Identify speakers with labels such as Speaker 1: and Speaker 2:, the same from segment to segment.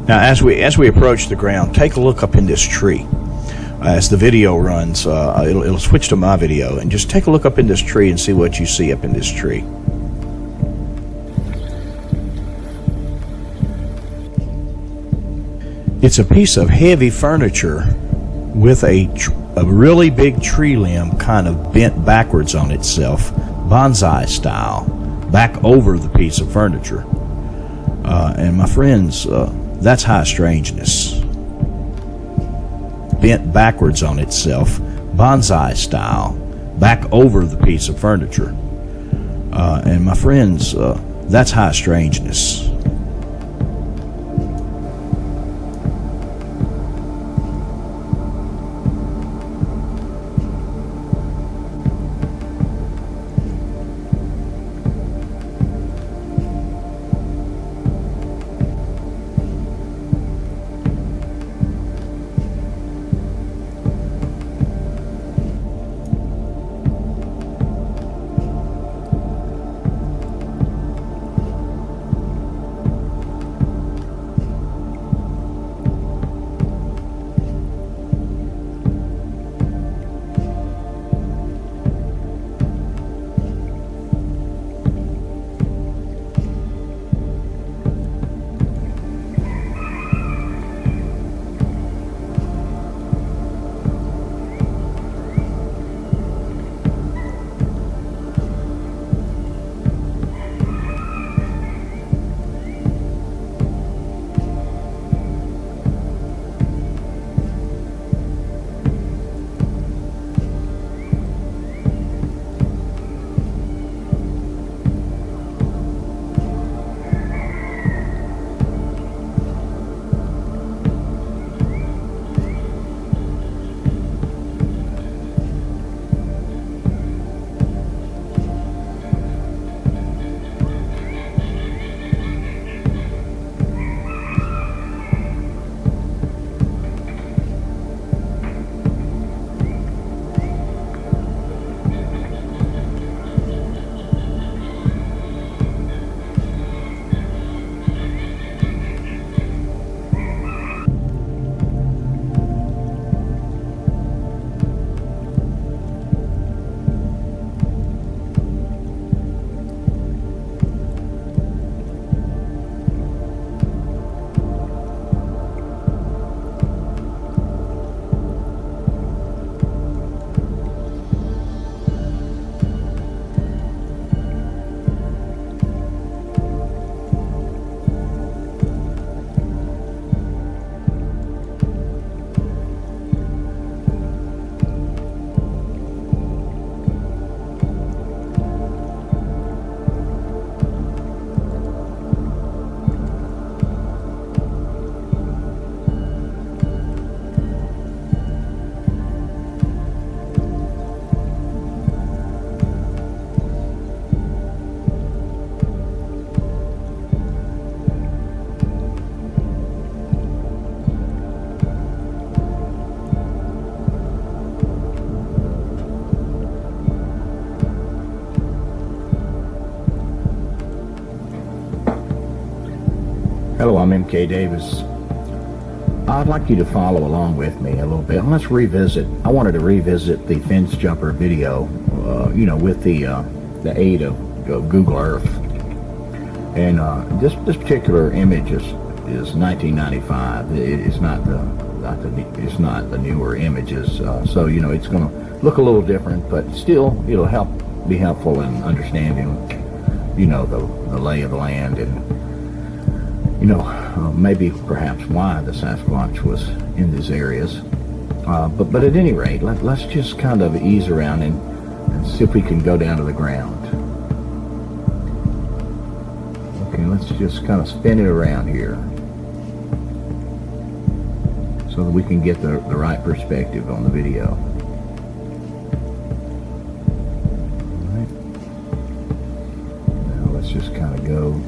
Speaker 1: Now, as we approach the ground, take a look up in this tree. As the video runs, it'll switch to my video, and just take a look up in this tree and see what you see up in this tree. It's a piece of heavy furniture with a really big tree limb kind of bent backwards on itself, bonsai style, back over the piece of furniture. And my friends, that's high strangeness. Bent backwards on itself, bonsai style, back over the piece of furniture. And my friends, that's high strangeness.
Speaker 2: Hello, I'm M.K.Davis. I'd like you to follow along with me a little bit. Let's revisit. I wanted to revisit the fence jumper video, with the aid of Google Earth. And this particular image is 1995. It's not the newer images. So it's going to look a little different, but still it'll be helpful in understanding, the lay of the land and maybe perhaps why the Sasquatch was in these areas. But at any rate, let's just kind of ease around and see if we can go down to the ground. Okay, let's just kind of spin it around here so that we can get the right perspective on the video. All right. Now let's just kind of go.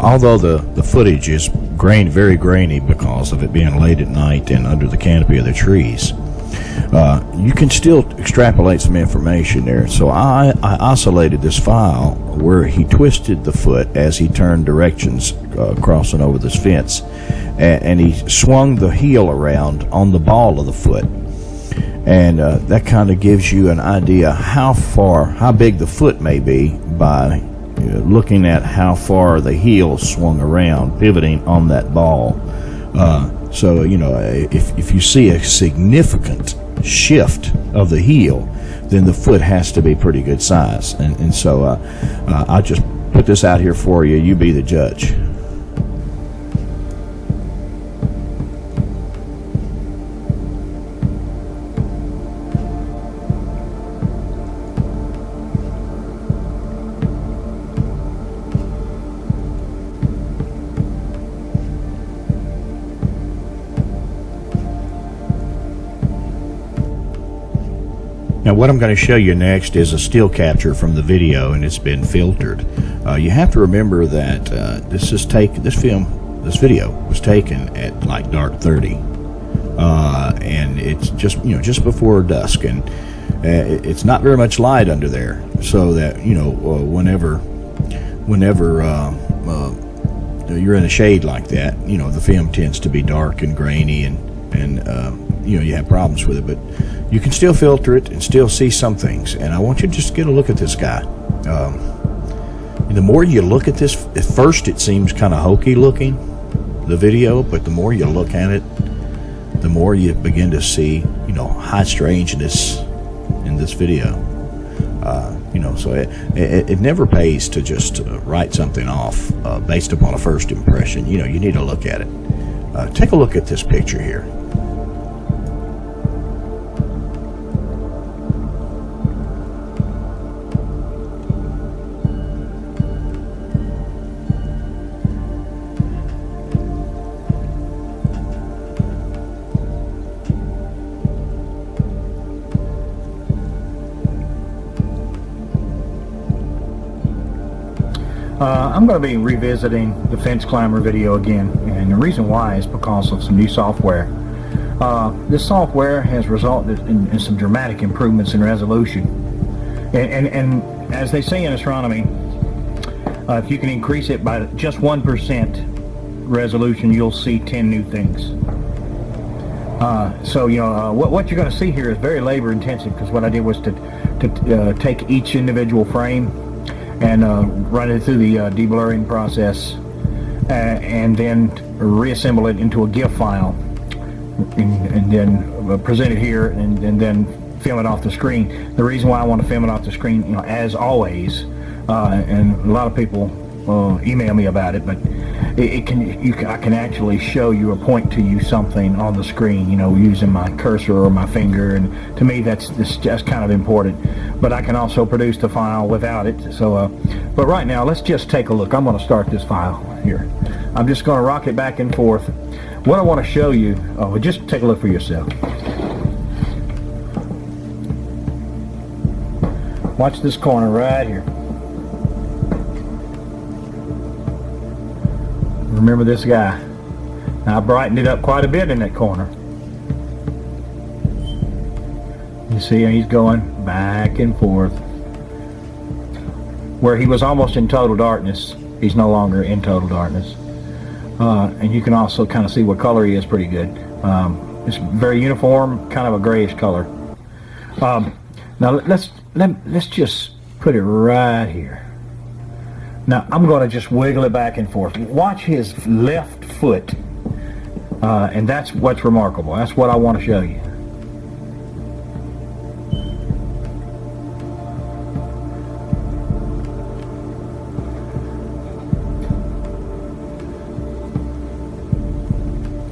Speaker 1: Although the footage is very grainy because of it being late at night and under the canopy of the trees, you can still extrapolate some information there. So I isolated this file where he twisted the foot as he turned directions crossing over this fence, and he swung the heel around on the ball of the foot, and that kind of gives you an idea how big the foot may be by looking at how far the heel swung around, pivoting on that ball. So if you see a significant shift of the heel, then the foot has to be pretty good size. And so I'll just put this out here for you. You be the judge. Now what I'm going to show you next is a still capture from the video, and it's been filtered. You have to remember that this video was taken at like dark 30, and it's just before dusk, and it's not very much light under there, so that whenever you're in a shade like that, the film tends to be dark and grainy, and you have problems with it, but you can still filter it and still see some things. And I want you to just get a look at this guy. The more you look at this, at first it seems kind of hokey looking, the video, but the more you look at it, the more you begin to see, high strangeness in this video. So it never pays to just write something off based upon a first impression. You need to look at it. Take a look at this picture here.
Speaker 2: I'm going to be revisiting the fence climber video again, and the reason why is because of some new software. This software has resulted in some dramatic improvements in resolution, and as they say in astronomy, if you can increase it by just 1% resolution, you'll see 10 new things. What you're going to see here is very labor intensive, because what I did was to take each individual frame and run it through the deblurring process, and then reassemble it into a GIF file, and then present it here, and then film it off the screen. The reason why I want to film it off the screen, as always, and a lot of people email me about it, but I can actually show you or point to you something on the screen, using my cursor or my finger, and to me that's just kind of important. But I can also produce the file without it. So, but right now, let's just take a look. I'm going to start this file here. I'm just going to rock it back and forth. What I want to show you, just take a look for yourself. Watch this corner right here. Remember this guy. Now, I brightened it up quite a bit in that corner. You see, he's going back and forth. Where he was almost in total darkness, he's no longer in total darkness. And you can also kind of see what color he is pretty good. It's very uniform, kind of a grayish color. Now let's just put it right here. Now I'm going to just wiggle it back and forth. Watch his left foot, and that's what's remarkable. That's what I want to show you.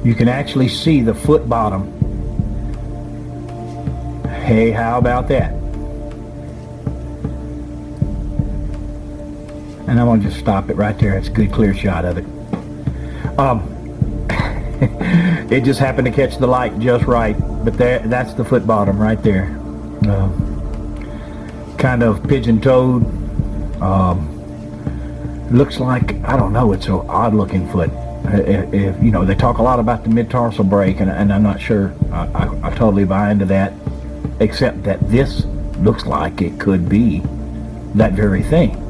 Speaker 2: You can actually see the foot bottom. Hey, how about that? And I'm going to just stop it right there. It's a good clear shot of it. It just happened to catch the light just right, but that's the foot bottom right there. Kind of pigeon-toed. Looks like, I don't know, it's an odd looking foot. If you know, they talk a lot about the mid-tarsal break, and I'm not sure I totally buy into that, except that this looks like it could be that very thing.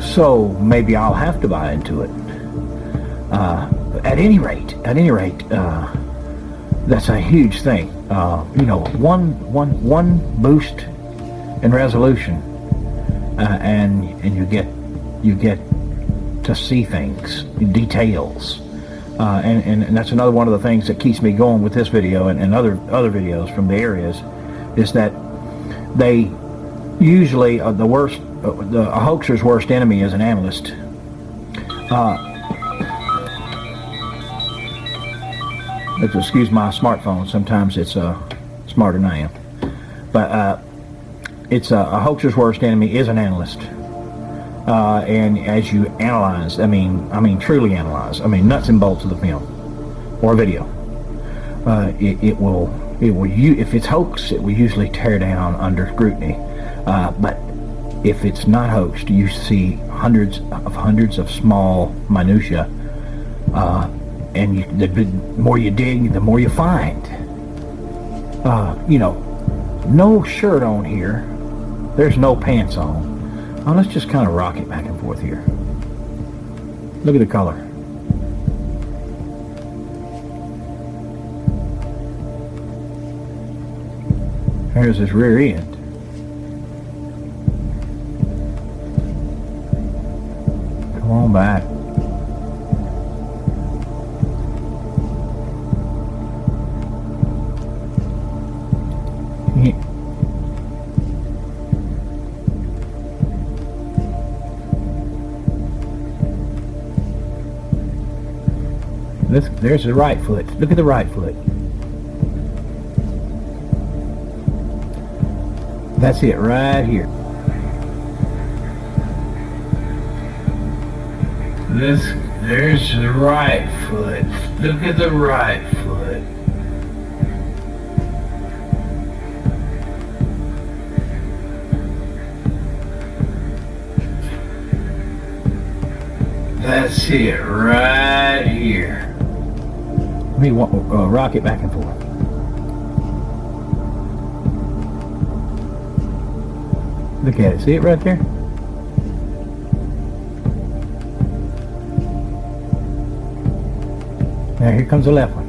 Speaker 2: So maybe I'll have to buy into it. At any rate, that's a huge thing. You know, one boost in resolution, and you get to see things, details, and that's another one of the things that keeps me going with this video and other videos from the areas, is that they usually a hoaxer's worst enemy is an analyst. Excuse my smartphone, sometimes it's smarter than I am, but it's a hoaxer's worst enemy is an analyst. And as you analyze, I mean truly analyze, nuts and bolts of the film or video, it will if it's hoax, it will usually tear down under scrutiny. But if it's not hoaxed, you see hundreds of small minutia, and the more you dig, the more you find. You know, no shirt on here. There's no pants on. Let's just kind of rock it back and forth here. Look at the color. Here's his rear end. Come on back. There's the right foot. Look at the right foot. That's it right here. There's the right foot. Look at the right foot. That's it right here. Let me rock it back and forth. Look at it. See it right there? Now here comes the left one.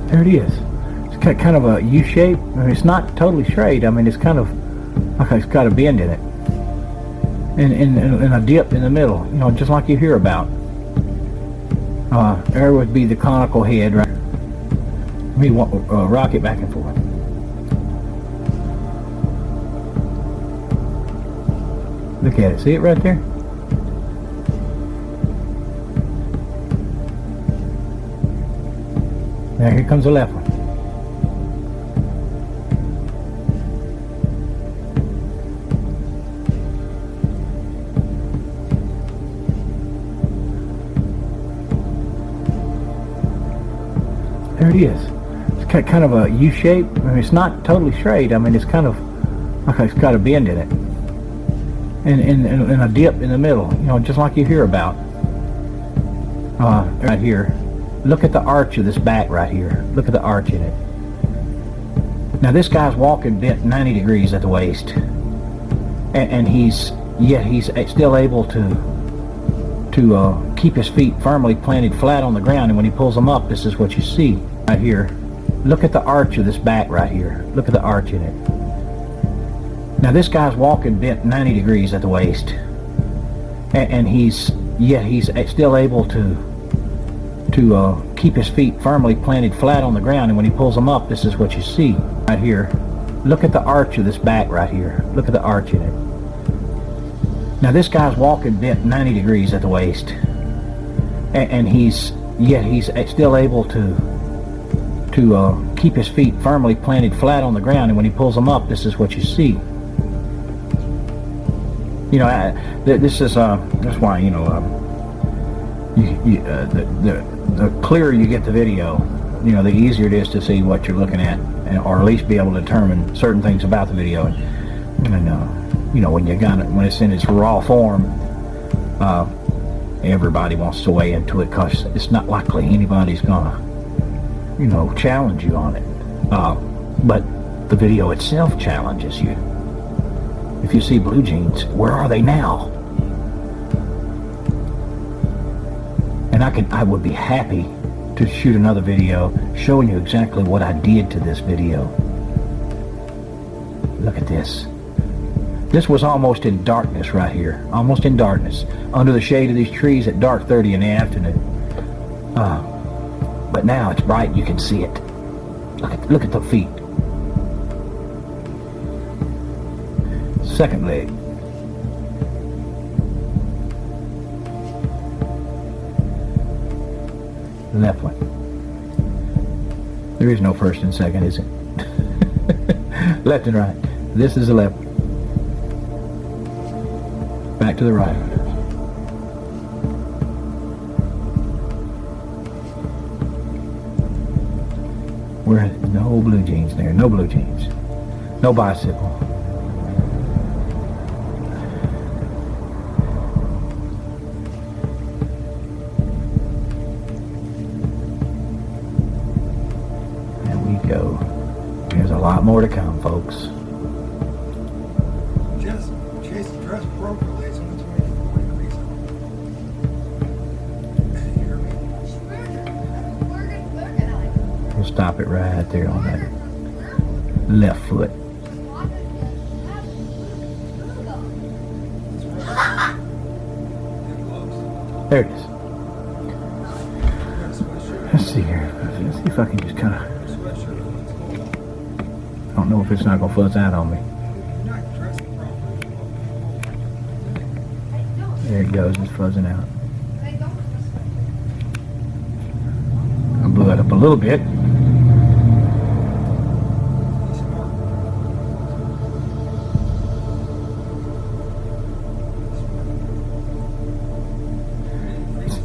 Speaker 2: There it is. It's got kind of a U shape. It's not totally straight. It's kind of like it's got a bend in it, and a dip in the middle. You know, just like you hear about. There would be the conical head, right? Let me rock it back and forth. Look at it. See it right there? Now here comes the left one. There it is. It's got kind of a U shape. It's not totally straight. It's kind of like it's got a bend in it, and a dip in the middle. You know, just like you hear about. Right here. Look at the arch of this back right here. Look at the arch in it. Now this guy's walking bent 90 degrees at the waist, and he's still able to keep his feet firmly planted flat on the ground. And when he pulls them up, this is what you see right here. Look at the arch of this back right here. Look at the arch in it. Now this guy's walking bent 90 degrees at the waist, and he's still able to keep his feet firmly planted flat on the ground. And when he pulls them up, this is what you see right here. Look at the arch of this back right here. Look at the arch in it. Now this guy's walking bent 90 degrees at the waist, and he's still able to keep his feet firmly planted flat on the ground. And when he pulls them up, this is what you see. You know, this is that's why, you know, The clearer you get the video, you know, the easier it is to see what you're looking at, or at least be able to determine certain things about the video. And you know, when it's in its raw form, everybody wants to weigh into it because it's not likely anybody's gonna, you know, challenge you on it. But the video itself challenges you. If you see blue jeans, where are they now? And I would be happy to shoot another video showing you exactly what I did to this video. Look at this. This was almost in darkness right here. Almost in darkness. Under the shade of these trees at dark 30 in the afternoon. But now it's bright, you can see it. Look at the feet. Second leg. The left one. There is no first and second, is it? Left and right. This is the left. Back to the right. Where no blue jeans there. No blue jeans. No bicycle. Go. There's a lot more to come, folks.
Speaker 3: Just chase the dress appropriately. It's only 24 degrees out. You hear me?
Speaker 2: We'll stop it right there on that left foot. There it is. Let's see here. Let's see if I can just kind of. I don't know if it's not going to fuzz out on me. There it goes, it's fuzzing out. I blew it up a little bit.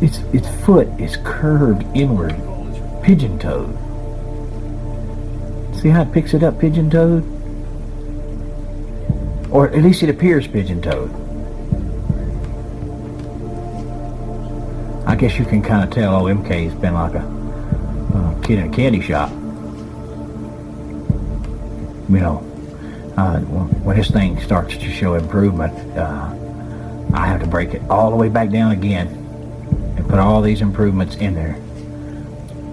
Speaker 2: Its foot is curved inward, pigeon-toed. See how it picks it up pigeon-toed? Or at least it appears pigeon-toed. I guess you can kind of tell, oh, MK's been like a kid in a candy shop. You know, when this thing starts to show improvement, I have to break it all the way back down again and put all these improvements in there.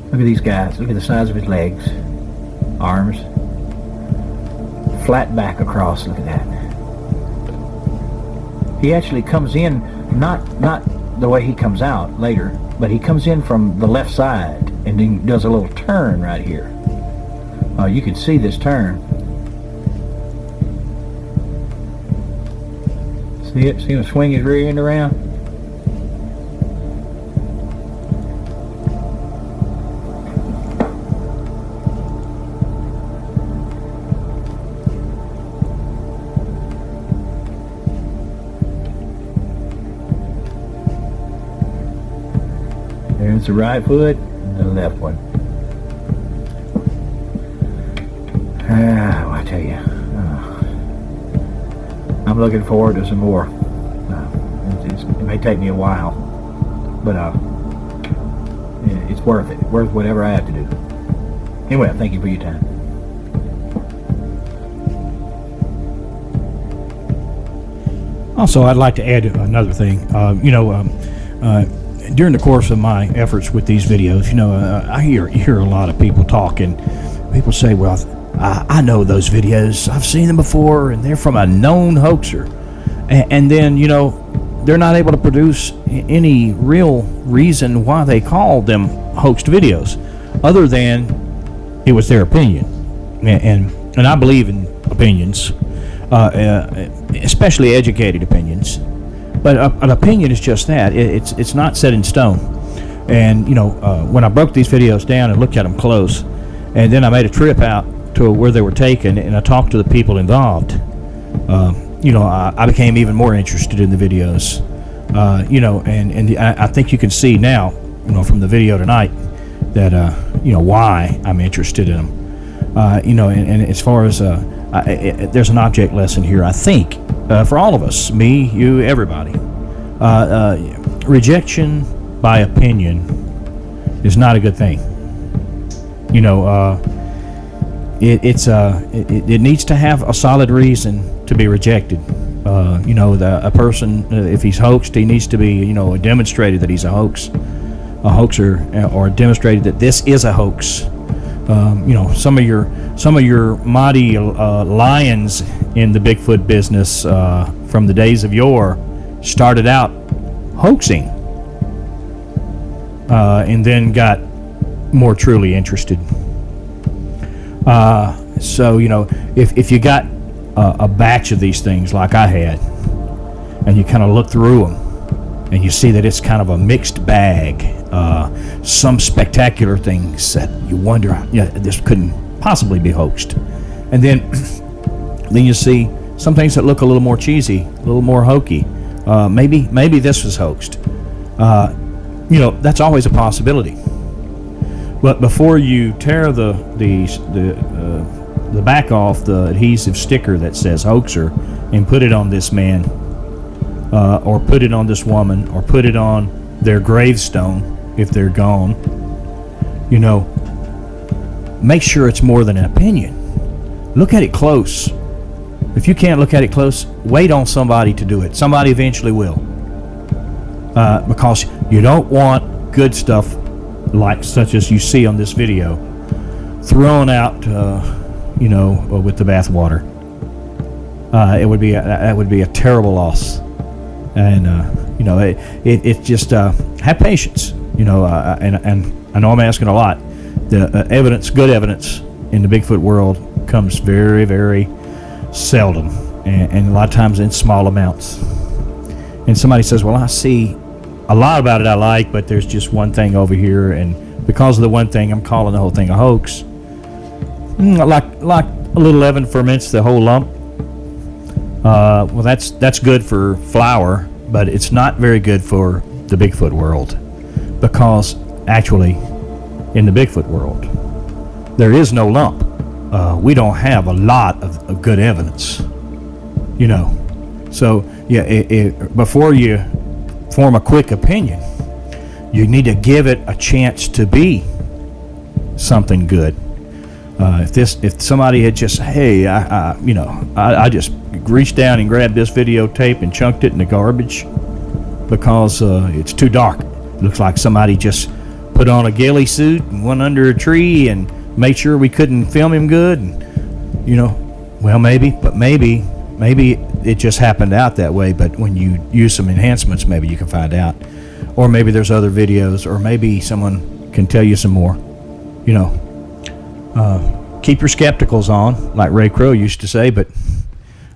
Speaker 2: Look at these guys. Look at the size of his legs. Arms, flat back across. Look at that. He actually comes in not the way he comes out later, but he comes in from the left side and then does a little turn right here. You can see this turn. See it? See him swing his rear end around? There's the right foot and the left one. I tell you, I'm looking forward to some more. It may take me a while, but it's worth it. Worth whatever I have to do. Anyway, thank you for your time.
Speaker 1: Also, I'd like to add another thing. During the course of my efforts with these videos, I hear a lot of people talk, and people say, well, I know those videos. I've seen them before, and they're from a known hoaxer. And then, they're not able to produce any real reason why they called them hoaxed videos, other than it was their opinion. And I believe in opinions, especially educated opinions. But an opinion is just that. It's not set in stone. And, when I broke these videos down and looked at them close, and then I made a trip out to where they were taken, and I talked to the people involved, I became even more interested in the videos. You know, and I think you can see now, you know, from the video tonight that you know why I'm interested in them. You know, and as far as there's an object lesson here, I think, for all of us, me, you, everybody. Rejection by opinion is not a good thing. You know, it needs to have a solid reason to be rejected. You know, a person, if he's hoaxed, he needs to be, you know, demonstrated that he's a hoaxer, or demonstrated that this is a hoax. You know, some of your mighty lions in the Bigfoot business from the days of yore started out hoaxing, and then got more truly interested. So, you know, if you got a batch of these things like I had, and you kind of look through them, and you see that it's kind of a mixed bag, some spectacular things that you wonder, yeah, this couldn't possibly be hoaxed, and then you see some things that look a little more cheesy, a little more hokey. Maybe this was hoaxed. You know, that's always a possibility. But before you tear the back off the adhesive sticker that says hoaxer and put it on this man, or put it on this woman, or put it on their gravestone if they're gone, you know, make sure it's more than an opinion. Look at it close. If you can't look at it close, wait on somebody to do it. Somebody eventually will. Because you don't want good stuff like such as you see on this video thrown out, you know, with the bathwater. It would be a terrible loss. And you know, it just have patience. You know, and I know I'm asking a lot. The evidence, good evidence in the Bigfoot world comes very, very seldom, and a lot of times in small amounts. And somebody says, well, I see a lot about it I like, but there's just one thing over here, and because of the one thing, I'm calling the whole thing a hoax. Like a little leaven ferments the whole lump. Well, that's good for flour, but it's not very good for the Bigfoot world, because actually in the Bigfoot world there is no lump. We don't have a lot of good evidence, you know. So yeah, before you form a quick opinion, you need to give it a chance to be something good. If somebody had just, hey, I just reached down and grabbed this videotape and chunked it in the garbage because it's too dark. It looks like somebody just put on a ghillie suit and went under a tree and made sure we couldn't film him good. And, you know, well, maybe it just happened out that way. But when you use some enhancements, maybe you can find out. Or maybe there's other videos, or maybe someone can tell you some more. You know, keep your skepticals on, like Ray Crow used to say, but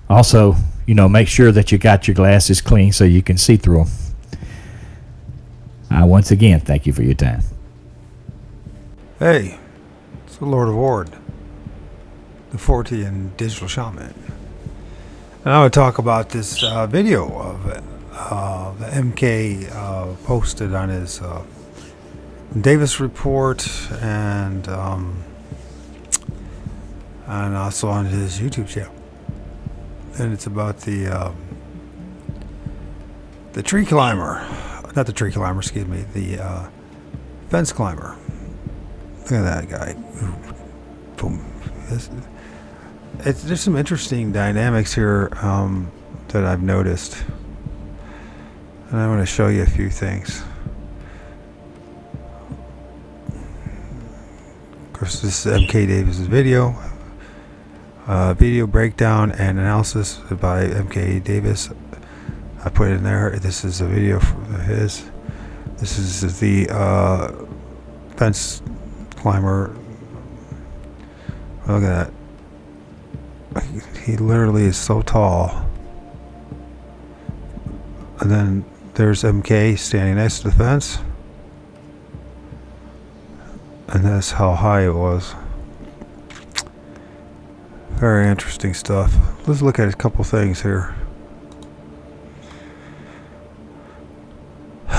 Speaker 1: also, you know, make sure that you got your glasses clean so you can see through them. Once again, thank you for your time.
Speaker 3: Hey, it's the Lord of O.R.D, the FORTEAN digital shaman. And I would talk about this video of M.K. Posted on his Davis report, and also on his YouTube channel. And it's about the tree climber, not the tree climber, excuse me, the fence climber. Look at that guy. Boom. There's some interesting dynamics here that I've noticed, and I want to show you a few things. Of course, this is M.K.Davis' video. Video breakdown and analysis by M.K.Davis. I put it in there. This is a video from his. This is the fence climber. Look at that. He literally is so tall. And then there's MK standing next to the fence. And that's how high it was. Very interesting stuff. Let's look at a couple things here.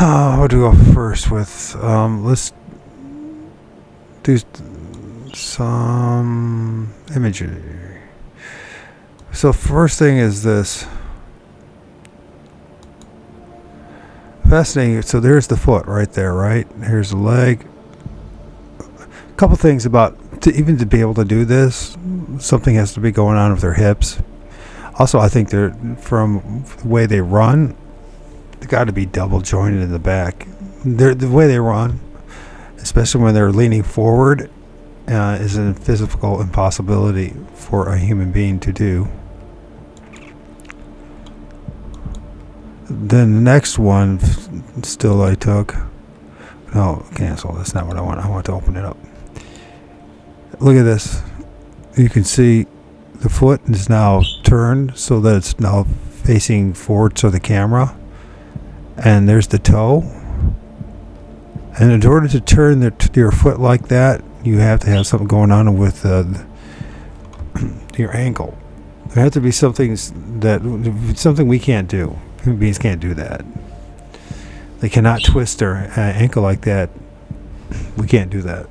Speaker 3: What do we go first with? Let's do some imagery. So first thing is this. Fascinating. So there's the foot right there, right? Here's the leg. A couple things about even to be able to do this, something has to be going on with their hips. Also, I think they're, from the way they run, they got to be double jointed in the back. The way they run, especially when they're leaning forward, is a physical impossibility for a human being to do. Then the next one, still I took. No, cancel. That's not what I want. I want to open it up. Look at this. You can see the foot is now turned so that it's now facing forward to the camera. And there's the toe. And in order to turn your foot like that, you have to have something going on with your ankle. There has to be something we can't do. Human beings can't do that. They cannot twist their ankle like that. We can't do that.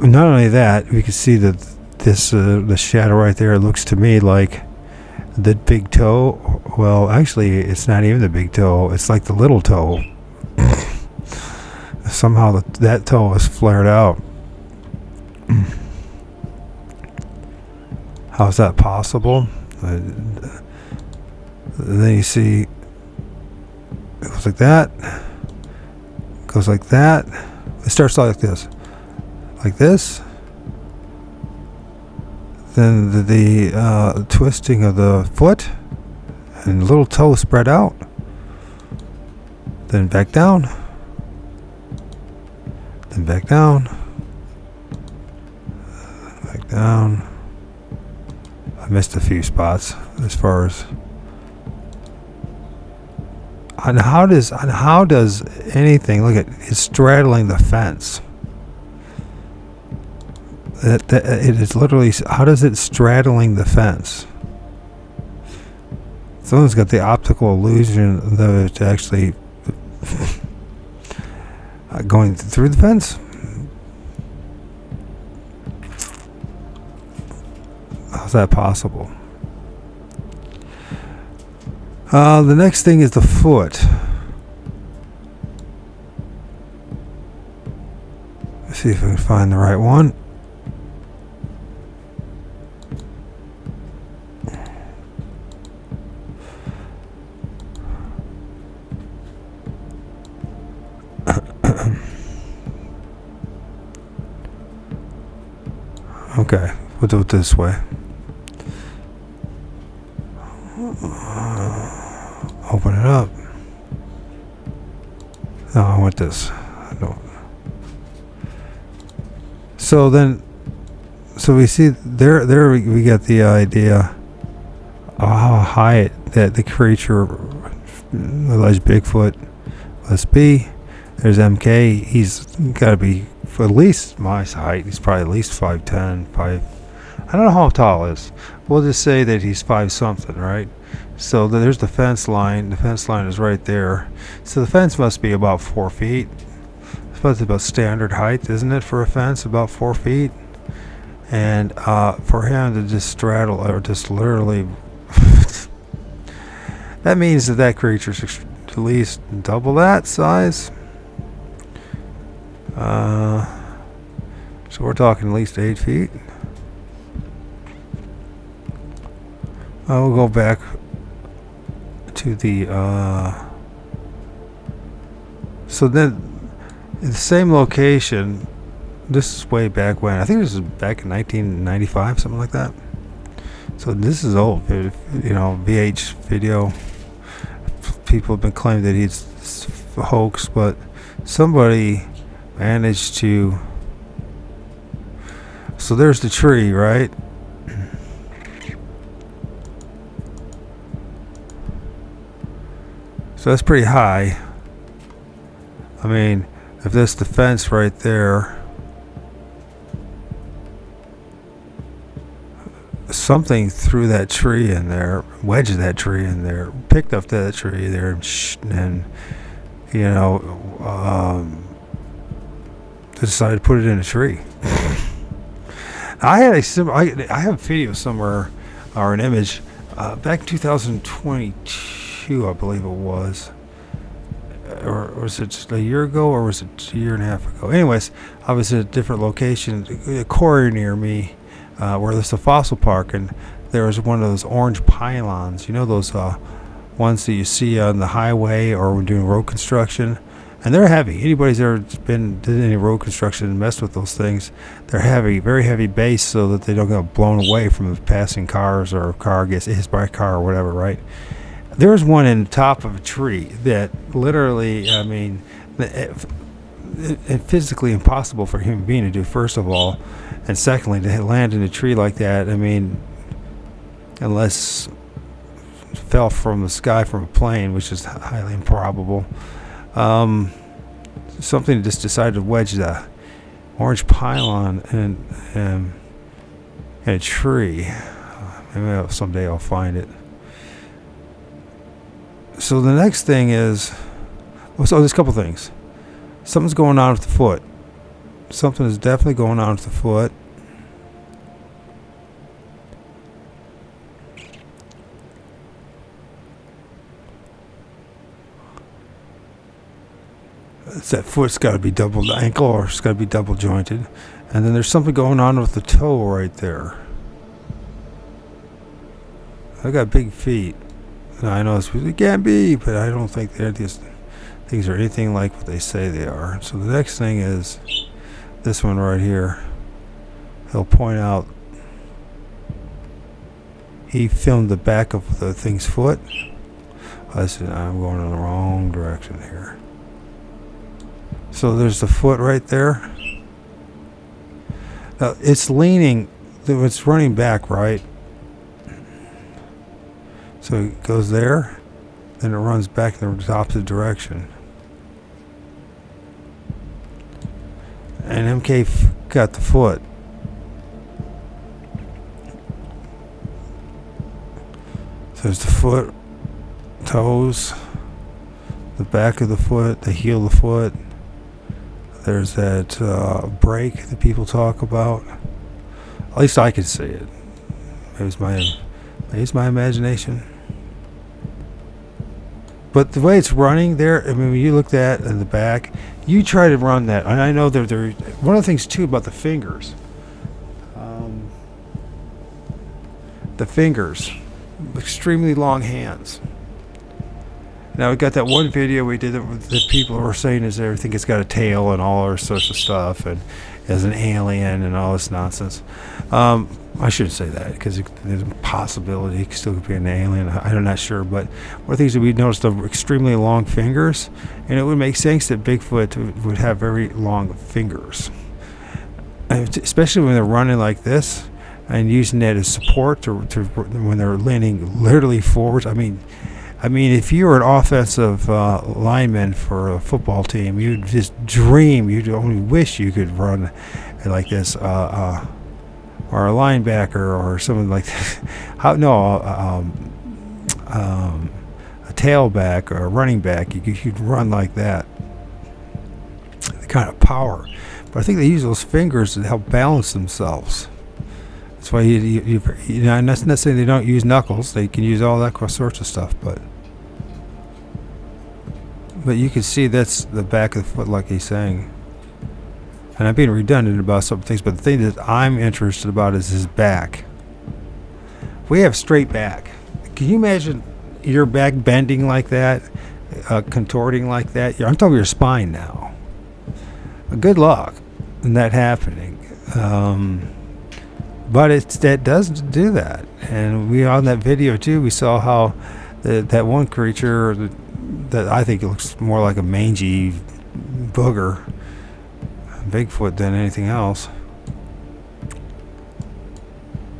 Speaker 3: Not only that, we can see that the shadow right there looks to me like the big toe. Well, actually, it's not even the big toe. It's like the little toe. Somehow that toe is flared out. How is that possible? Then you see it goes like that, goes like that. It starts like this, then the twisting of the foot and the little toe spread out, then back down, then back down, back down. I missed a few spots as far as. And how does anything, look at it's straddling the fence. It is literally, how does it straddling the fence? Someone's got the optical illusion that it's actually going through the fence. How's that possible? The next thing is the foot. Let's see if I can find the right one. Okay, we'll do it this way. Open it up. No, I want this. I don't. So we see there we get the idea of how high that the creature, alleged Bigfoot, must be. There's MK. He's got to be for at least my height. He's probably at least 5'10", 5. I don't know how tall he is. We'll just say that he's 5 something, right? So there's the fence line. The fence line is right there. So the fence must be about 4 feet. It's supposed to be about standard height, isn't it, for a fence? About 4 feet. And for him to just straddle or just literally, that means that creature's at least double that size. So we're talking at least 8 feet. We'll go back to the so then the same location. This is way back when. I think this is back in 1995, something like that. So this is old, VH video. People have been claiming that he's a hoax, but somebody managed to. So there's the tree, right? So that's pretty high. I mean, if that's the fence right there. something threw that tree in there, wedged that tree in there, picked up that tree there, and you know, decided to put it in a tree. I had I have a video somewhere, or an image, back in 2022, I believe it was. Or was it a year ago, or was it a year and a half ago? Anyways, I was at a different location, a quarry near me, where there's a fossil park, and there was one of those orange pylons. You know those ones that you see on the highway or when doing road construction, and they're heavy. Anybody's ever did any road construction and messed with those things, they're heavy, very heavy base, so that they don't get blown away from the passing cars, or a car gets hit by a car or whatever, right? There's one in the top of a tree that literally, I mean, it's physically impossible for a human being to do, first of all, and secondly, to land in a tree like that, I mean, unless it fell from the sky from a plane, which is highly improbable. Something just decided to wedge the orange pylon in a tree. Maybe someday I'll find it. So the next thing is, so there's a couple things. Something's going on with the foot. Something is definitely going on with the foot. That foot's got to be double ankle, or it's got to be double jointed. And then there's something going on with the toe right there. I got big feet. Now, I know it can't be, but I don't think these things are anything like what they say they are. So the next thing is this one right here. He'll point out he filmed the back of the thing's foot. I said, I'm going in the wrong direction here. So there's the foot right there. Now it's leaning, it's running back, right? So it goes there, then it runs back in the opposite direction. And MK got the foot. So there's the foot, toes, the back of the foot, the heel of the foot. There's that break that people talk about. At least I can see it. Maybe it's my imagination. But the way it's running there, I mean, when you look at in the back, you try to run that. And I know they're one of the things too about the fingers. The fingers, extremely long hands. Now we got that one video we did that people were saying is everything it's got a tail and all sorts of stuff, and as an alien and all this nonsense. I shouldn't say that, because there's a possibility it could still be an alien. I'm not sure, but one of the things that we noticed are extremely long fingers, and it would make sense that Bigfoot would have very long fingers, especially when they're running like this and using that as support to when they're leaning literally forwards. I mean, if you were an offensive lineman for a football team, you'd just dream, you'd only wish you could run like this, or a linebacker or something like that. A tailback or a running back, you'd run like that. The kind of power. But I think they use those fingers to help balance themselves. That's why you know, I'm not saying they don't use knuckles. They can use all that sorts of stuff, but you can see that's the back of the foot, like he's saying. And I'm being redundant about some things, but the thing that I'm interested about is his back. We have straight back. Can you imagine your back bending like that, contorting like that? I'm talking your spine now. Good luck in that happening. But that doesn't do that. And we on that video too, we saw how that one creature that I think looks more like a mangy booger, Bigfoot, than anything else.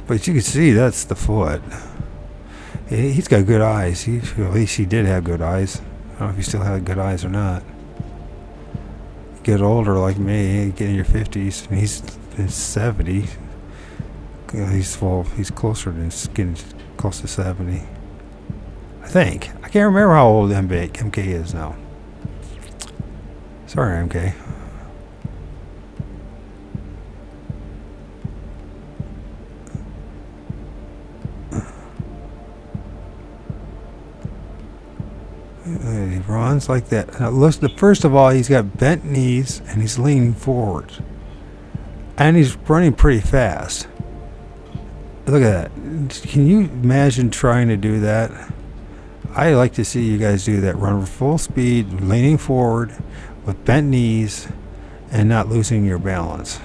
Speaker 3: But you can see that's the foot. He's got good eyes. At least he did have good eyes. I don't know if he still had good eyes or not. Get older like me, get in your 50s, and he's 70. He's closer to getting close to 70. I think. I can't remember how old MK is now. Sorry, MK. He runs like that. Now, first of all, he's got bent knees and he's leaning forward. And he's running pretty fast. Look at that. Can you imagine trying to do that? I like to see you guys do that. Run full speed, leaning forward with bent knees and not losing your balance.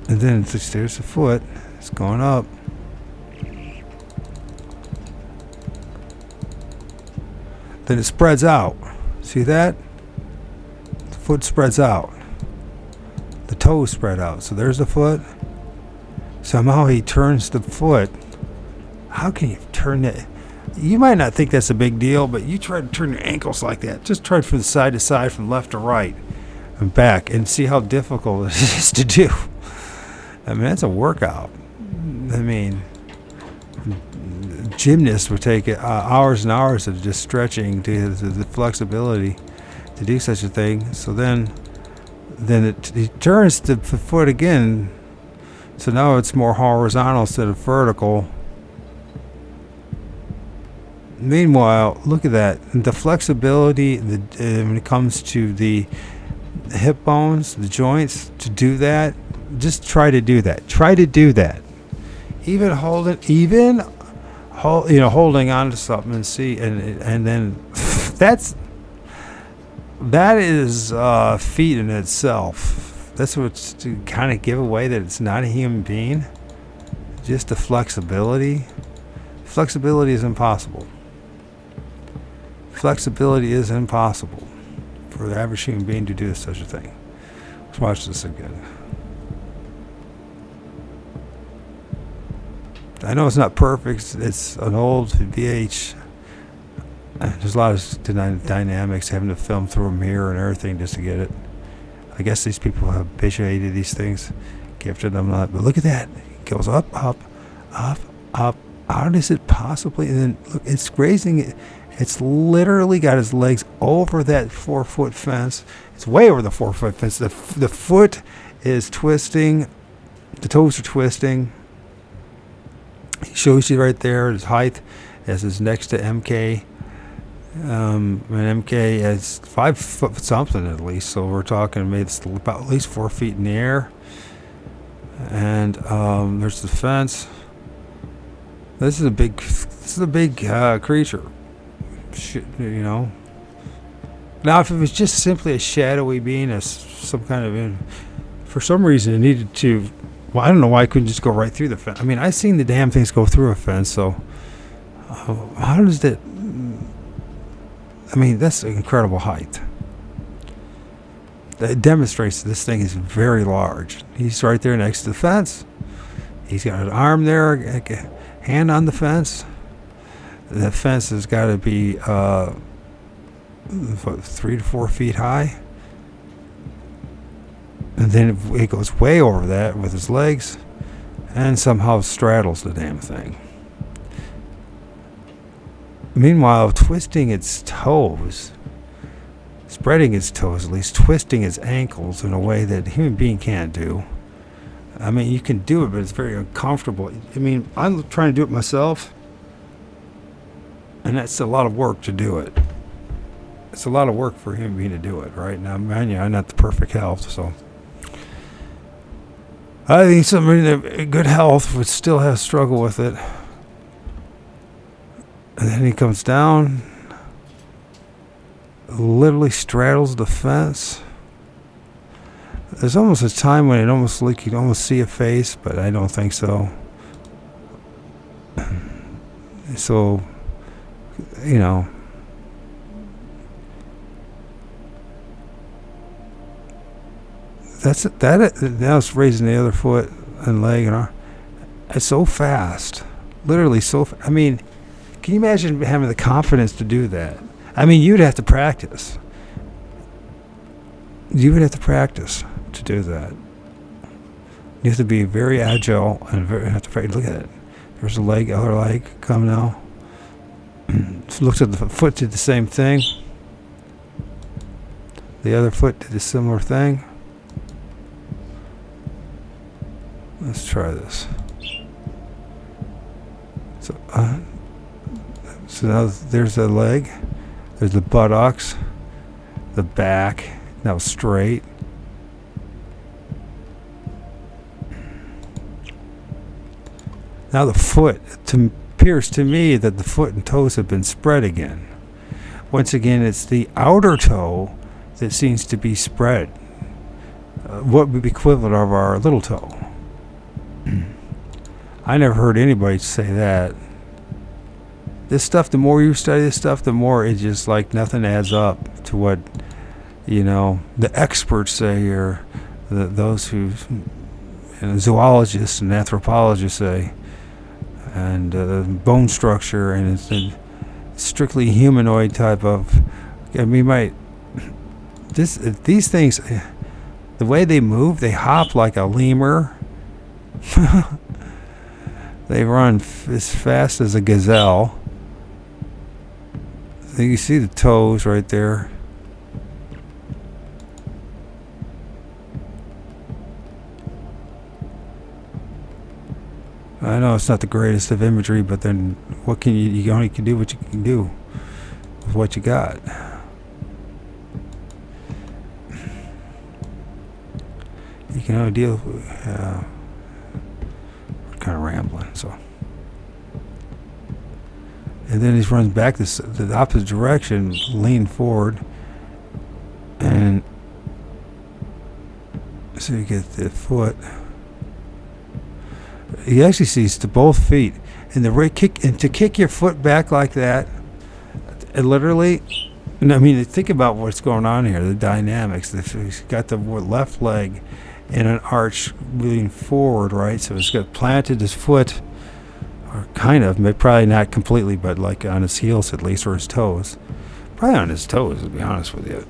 Speaker 3: And then there's the foot. It's going up. Then it spreads out. See that? The foot spreads out. The toes spread out. So there's the foot. Somehow he turns the foot. How can you turn that? You might not think that's a big deal, but you try to turn your ankles like that. Just try from side to side, from left to right and back, and see how difficult it is to do. I mean, that's a workout. I mean, gymnasts would take hours and hours of just stretching to the flexibility to do such a thing. So then he turns the foot again. So now it's more horizontal instead of vertical. Meanwhile, look at that. The flexibility when it comes to the hip bones, the joints, to do that. Just try to do that. Try to do that. Holding on to something and see, and then that is feat in itself. That's what's to kind of give away that it's not a human being. Just the flexibility. Flexibility is impossible. Flexibility is impossible for the average human being to do such a thing. Let's watch this again. I know it's not perfect. It's an old VH. There's a lot of dynamics, having to film through a mirror and everything just to get it. I guess these people have visuated these things, gifted them that. But look at that. It goes up, up, up, up. How does it possibly? And then look, it's grazing it. It's literally got his legs over that 4-foot fence. It's way over the 4-foot fence. The foot is twisting. The toes are twisting. He shows you right there his height as is next to MK. And MK has 5 foot something at least, so we're talking maybe it's about at least 4 feet in the air. And there's the fence. This is a big creature. You know. Now, if it was just simply a shadowy being, some kind of, for some reason, it needed to. Well, I don't know why I couldn't just go right through the fence. I mean, I've seen the damn things go through a fence, so how does that? I mean, that's an incredible height. That demonstrates this thing is very large. He's right there next to the fence. He's got an arm there, a hand on the fence. That fence has got to be 3 to 4 feet high. And then it goes way over that with his legs and somehow straddles the damn thing. Meanwhile, twisting its toes, spreading its toes, at least twisting its ankles in a way that a human being can't do. I mean, you can do it, but it's very uncomfortable. I mean, I'm trying to do it myself, and that's a lot of work to do it. It's a lot of work for a human being to do it, right? Now, mind you, I'm not the perfect health, so I think somebody in good health would still have struggle with it. And then he comes down, literally straddles the fence. There's almost a time when it almost like you'd almost see a face, but I don't think so. So, you know. That's it. Now it's raising the other foot and leg and arm. It's so fast, literally so. I mean, can you imagine having the confidence to do that? I mean, you'd have to practice. you would have to practice to do that. You have to be very agile and have to look at it. There's a leg, other leg, come now. Looks at the foot, did the same thing. The other foot did a similar thing. Let's try this. So now there's the leg, there's the buttocks, the back, now straight. Now the foot, appears to me that the foot and toes have been spread again. Once again, it's the outer toe that seems to be spread. What would be equivalent of our little toe? I never heard anybody say that. This stuff, the more you study this stuff, the more it's just like nothing adds up to what, the experts say, or those who, zoologists and anthropologists say, and bone structure, and it's a strictly humanoid type of. These things, the way they move, they hop like a lemur. They run as fast as a gazelle. You see the toes right there. I know it's not the greatest of imagery, but then what can you only can do what you can do with what you got. You can only deal with, we're kind of rambling, so. And then he runs back the opposite direction, lean forward, and so you get the foot. He actually sees to both feet, and to kick your foot back like that, it literally. And I mean, think about what's going on here, the dynamics. He's got the left leg in an arch moving forward, right? So he's got planted his foot, or kind of, probably not completely, but like on his heels at least, or his toes. Probably on his toes, to be honest with you.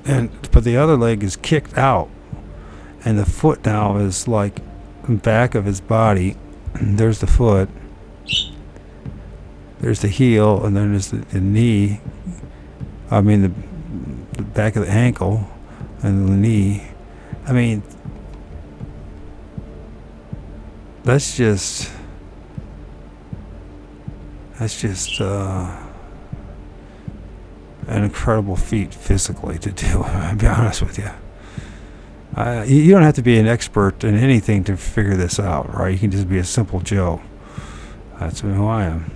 Speaker 3: But the other leg is kicked out, and the foot now is like the back of his body. There's the foot. There's the heel, and then there's the knee. I mean, the back of the ankle and the knee. I mean, that's just an incredible feat physically to do. I'll be honest with you. You don't have to be an expert in anything to figure this out, right? You can just be a simple Joe. That's who I am.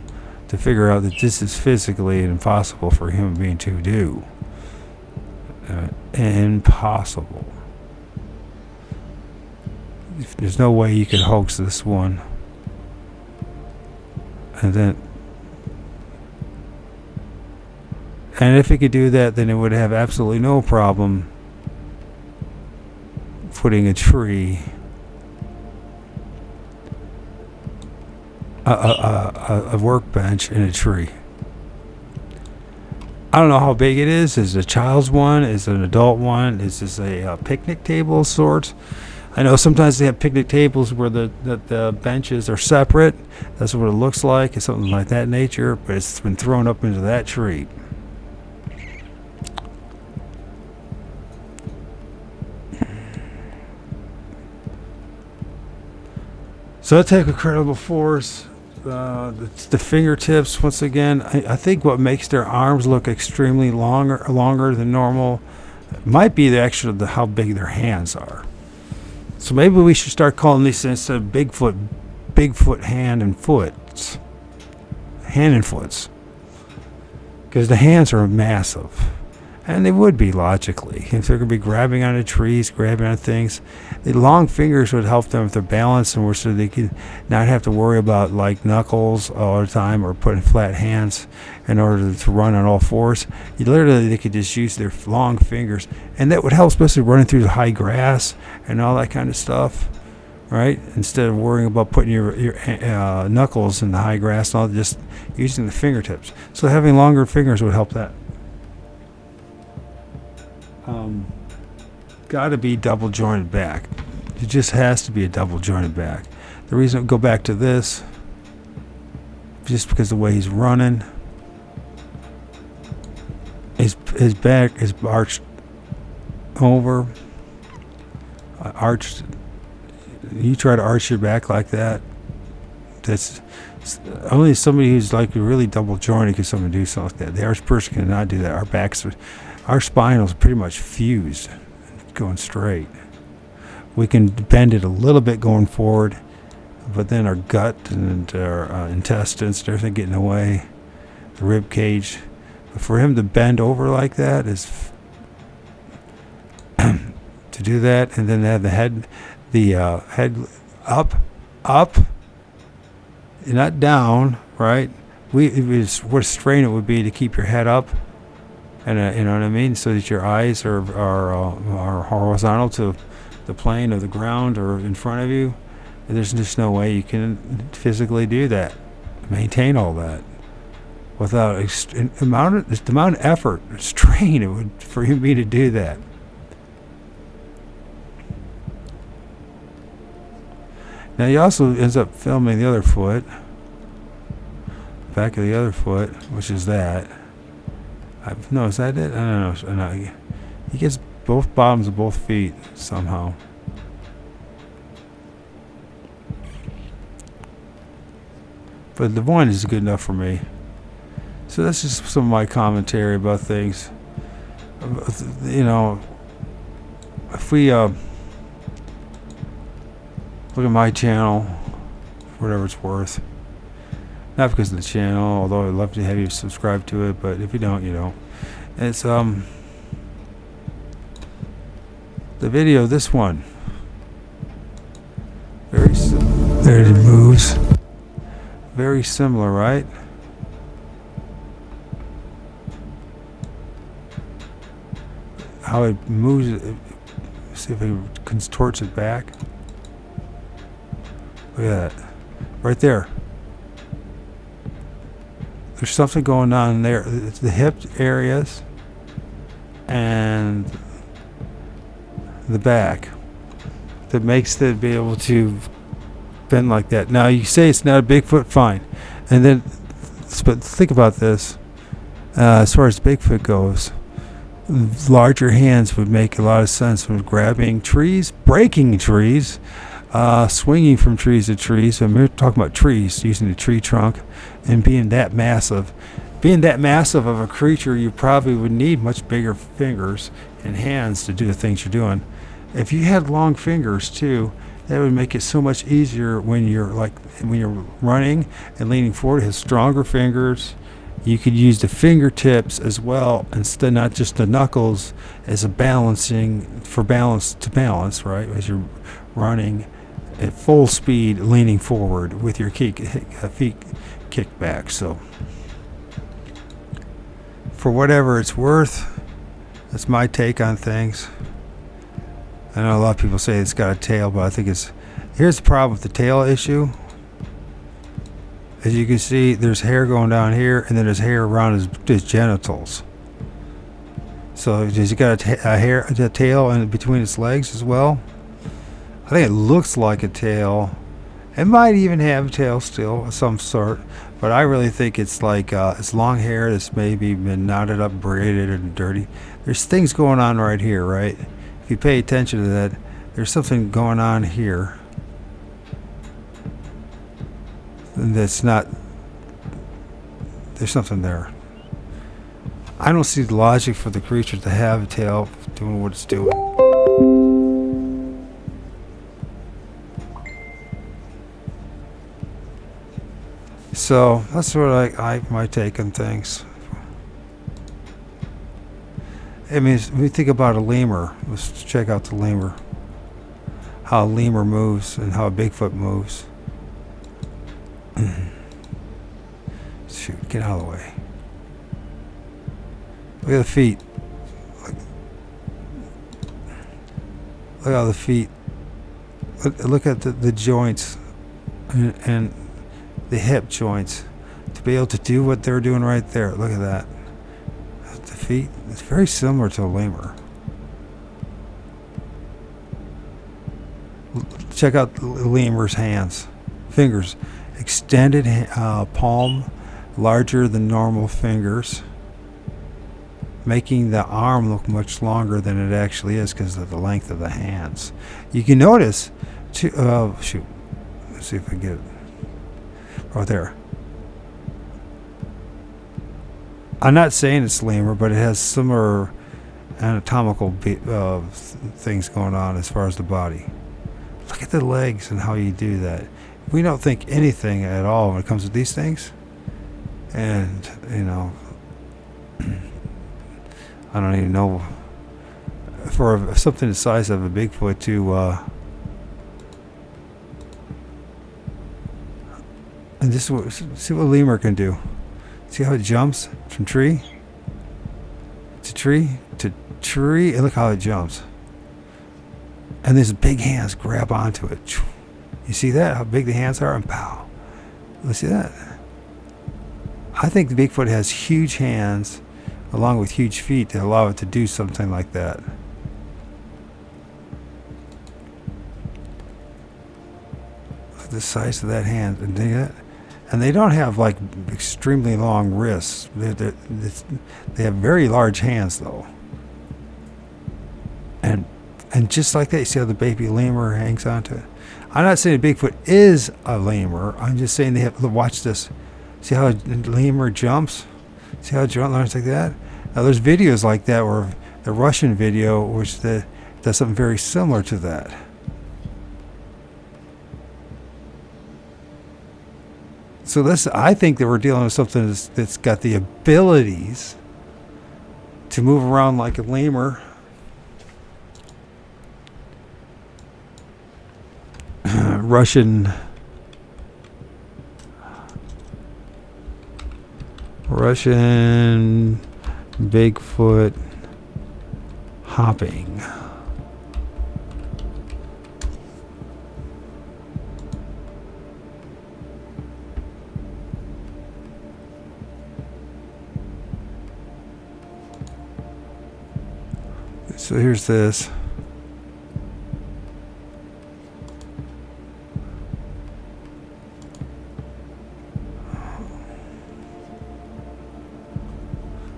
Speaker 3: To figure out that this is physically impossible for a human being to do. Impossible. There's no way you could hoax this one. And if it could do that, then it would have absolutely no problem putting a tree, a workbench in a tree. I don't know how big it is. Is it a child's one? Is it an adult one? Is this a picnic table of sorts? I know sometimes they have picnic tables where the benches are separate. That's what it looks like. It's something like that nature, but it's been thrown up into that tree. So I take incredible force. The fingertips, once again, I think what makes their arms look extremely longer than normal might be how big their hands are. So maybe we should start calling these instead of Bigfoot hand and foots. Because the hands are massive. And they would be, logically. If they're going to be grabbing onto trees, grabbing on things, the long fingers would help them with their balance, and so they could not have to worry about like knuckles all the time or putting flat hands in order to run on all fours. They could just use their long fingers, and that would help, especially running through the high grass and all that kind of stuff, right? Instead of worrying about putting your knuckles in the high grass and all, just using the fingertips. So having longer fingers would help that. got to be double jointed back. It just has to be a double jointed back. The reason, go back to this, just because the way he's running, his back is arched over, arched. You try to arch your back like that, that's only somebody who's like really double jointed can someone do something like that. The average person cannot do that. Our spinal's pretty much fused, going straight. We can bend it a little bit going forward, but then our gut and our intestines and everything get in the way, the rib cage. But for him to bend over like that is to do that, and then have the head up, not down, right? What a strain it would be to keep your head up, and you know what I mean, so that your eyes are horizontal to the plane of the ground or in front of you. There's just no way you can physically do that, maintain all that, without the amount of effort, strain it would for me to do that. Now he also ends up filming the other foot, back of the other foot, which is that. No, is that it? I don't know. He gets both bottoms of both feet somehow. But the one is good enough for me. So that's just some of my commentary about things. You know, if we look at my channel, whatever it's worth. Not because of the channel, although I'd love to have you subscribe to it, but if you don't, you don't. It's the video, this one. There it moves. Very similar, right? How it moves, see if it contorts it back. Look at that. Right there. There's something going on there. It's the hip areas and the back that makes it be able to bend like that. Now you say it's not a Bigfoot, fine. And then, but think about this. As far as Bigfoot goes, larger hands would make a lot of sense from grabbing trees, breaking trees, swinging from trees to trees. And we're talking about trees, using the tree trunk, and being that massive. Being that massive of a creature, you probably would need much bigger fingers and hands to do the things you're doing. If you had long fingers too, that would make it so much easier when you're running and leaning forward. It has stronger fingers. You could use the fingertips as well, instead not just the knuckles, as a balancing for balance to balance, right? As you're running at full speed, leaning forward with your feet kicked back. So, for whatever it's worth, that's my take on things. I know a lot of people say it's got a tail, but I think here's the problem with the tail issue. As you can see, there's hair going down here, and then there's hair around his genitals. So has he got a tail in between its legs as well? I think it looks like a tail. It might even have a tail still of some sort, but I really think it's like it's long hair that's maybe been knotted up, braided, and dirty. There's things going on right here, right? If you pay attention to that, there's something going on here that's not. There's something there. I don't see the logic for the creature to have a tail doing what it's doing. So that's what I my take on things. I mean, if we think about a lemur, let's check out the lemur. How a lemur moves and how a Bigfoot moves. Shoot, get out of the way. Look at the feet. Look at the feet. Look at the joints and the hip joints to be able to do what they're doing right there. Look at that. The feet, it's very similar to a lemur. check out the lemur's hands, fingers, extended palm, larger than normal fingers, making the arm look much longer than it actually is because of the length of the hands. You can notice, shoot, let's see if I can get it. Right there. I'm not saying it's lemur, but it has similar anatomical things going on as far as the body. Look at the legs and how you do that. We don't think anything at all when it comes to these things. And, you know, I don't even know, for something the size of a Bigfoot to, and this is see what a lemur can do. See how it jumps from tree to tree to tree, and look how it jumps. And these big hands grab onto it. You see that? How big the hands are? And pow. Let's see that. I think the Bigfoot has huge hands along with huge feet to allow it to do something like that. Look at the size of that hand. And they don't have like extremely long wrists. They have very large hands though. And just like that, you see how the baby lemur hangs onto it? I'm not saying a Bigfoot is a lemur. I'm just saying they have to watch this. See how a lemur jumps? See how it jumps like that? Now there's videos like that, where the Russian video, which does something very similar to that. So I think that we're dealing with something that's got the abilities to move around like a lemur. Russian Bigfoot hopping. So here's this.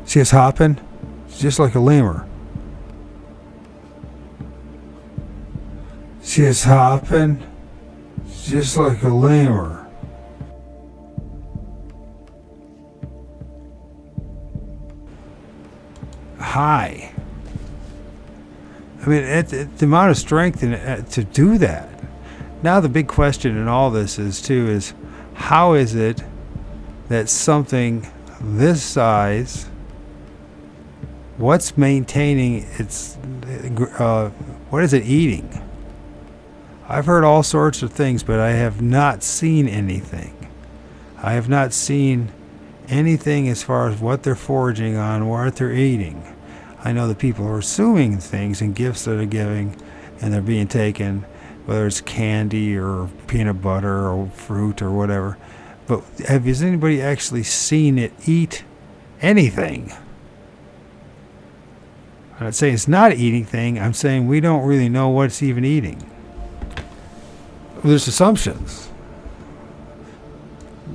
Speaker 3: See us hopping? It's just like a lemur. See us hopping? It's just like a lemur. High. I mean, the amount of strength to do that. Now the big question in all this is how is it that something this size, what's maintaining its, what is it eating? I've heard all sorts of things, but I have not seen anything. I have not seen anything as far as what they're foraging on, what they're eating. I know that people are assuming things and gifts that are giving, and they're being taken, whether it's candy or peanut butter or fruit or whatever. But has anybody actually seen it eat anything? I'm not saying it's not eating thing. I'm saying we don't really know what it's even eating. There's assumptions.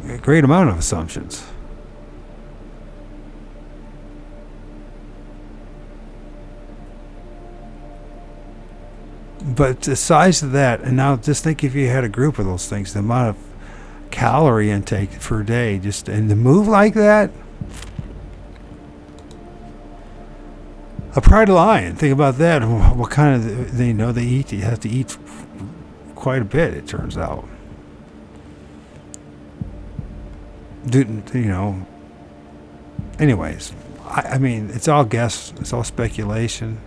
Speaker 3: A great amount of assumptions. But the size of that, and now just think if you had a group of those things, the amount of calorie intake per day, and to move like that. A pride lion, think about that. What kind of, they eat, you have to eat quite a bit, it turns out. Anyways, I mean, it's all guess, it's all speculation.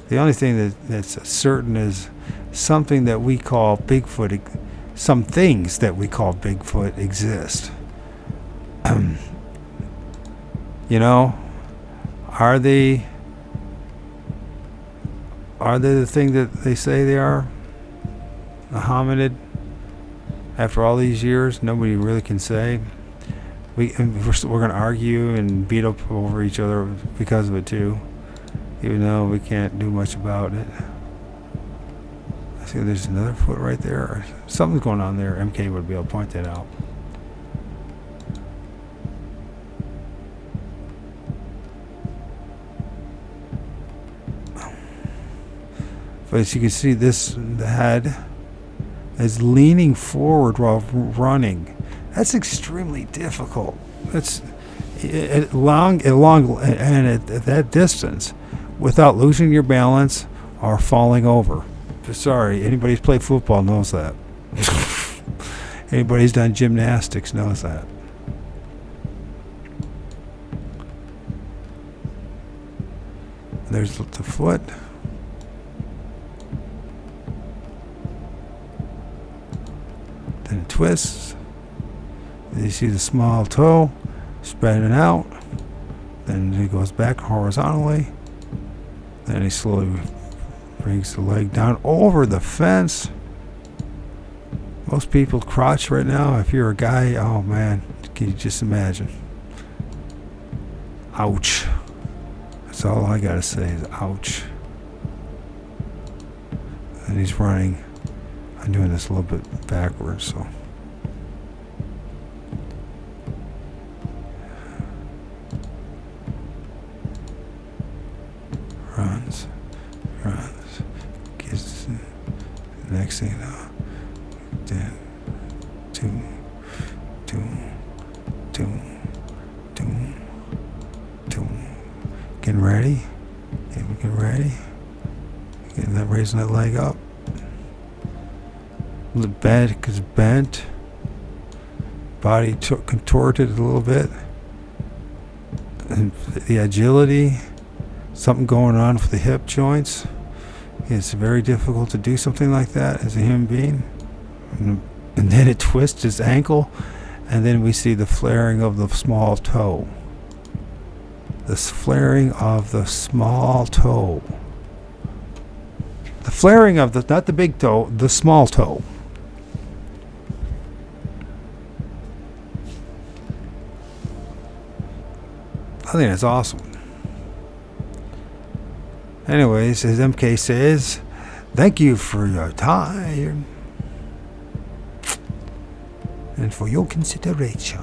Speaker 3: The only thing that's certain is something that we call Bigfoot, some things that we call Bigfoot exist. Are they the thing that they say they are? A hominid? After all these years, nobody really can say. We're going to argue and beat up over each other because of it too, even though we can't do much about it. See, there's another foot right there. Something's going on there. MK would be able to point that out. But as you can see, the head is leaning forward while running. That's extremely difficult. That's at that distance, without losing your balance or falling over. Sorry, anybody who's played football knows that. Anybody who's done gymnastics knows that. There's the foot. Then it twists. Then you see the small toe spreading out. Then it goes back horizontally. Then he slowly brings the leg down over the fence. Most people crotch right now. If you're a guy, oh man, can you just imagine? Ouch. That's all I gotta say is ouch. And he's running. I'm doing this a little bit backwards, so. Runs. Gets the next thing now. Then two. Getting ready. Getting ready. Getting that, raising that leg up. The back is bent. Body contorted a little bit. And the agility. Something going on with the hip joints. It's very difficult to do something like that as a human being. And then it twists his ankle, and then we see the flaring of the small toe. The flaring of the small toe. The flaring of the, not the big toe, the small toe. I think that's awesome. Anyways, as MK says, thank you for your time and for your consideration.